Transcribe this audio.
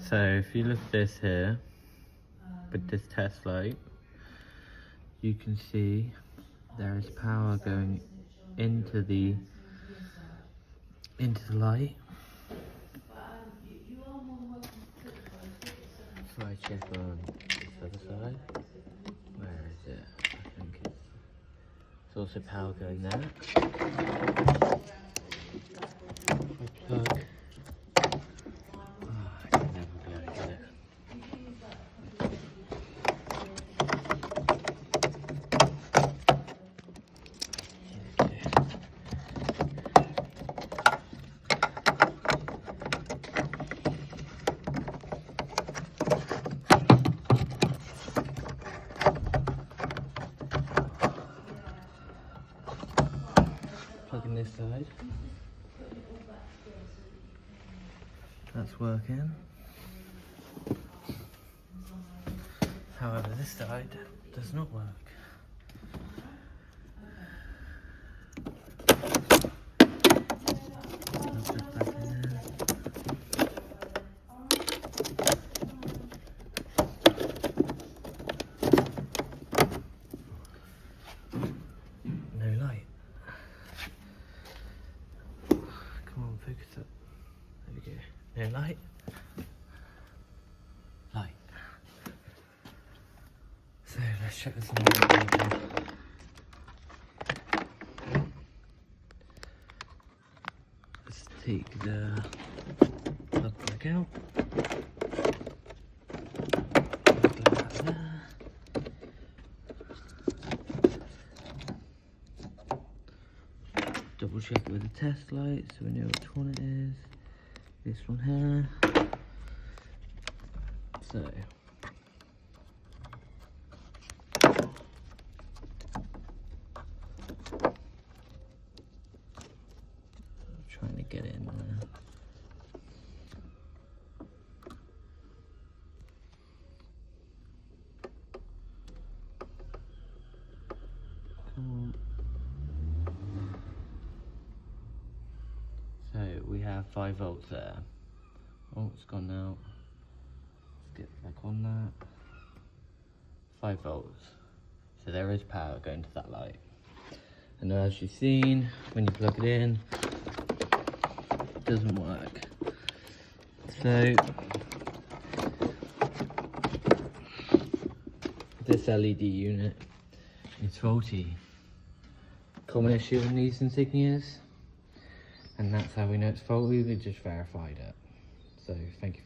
So if you look at this here, with this test light, you can see there is power going into the light. So I check on this other side. Where is it? I think it's also power going there. I plug. I can never be able to get it. Plug in this side. That's working. However, this side does not work. I'll put it back in there. No light. Come on, focus up. There we go. No light. Light. So let's check this out. Let's take the plug back out. Plug that there. Double check with the test light so we know which one it is. This one here. So I'm trying to get in there. Come on. So we have 5 volts there. Oh, it's gone now. Let's get back on that. 5 volts. So there is power going to that light. And as you've seen, when you plug it in, it doesn't work. So this LED unit is faulty. Common issue with these Insignias. And that's how we know it's faulty. We just verified it. So thank you.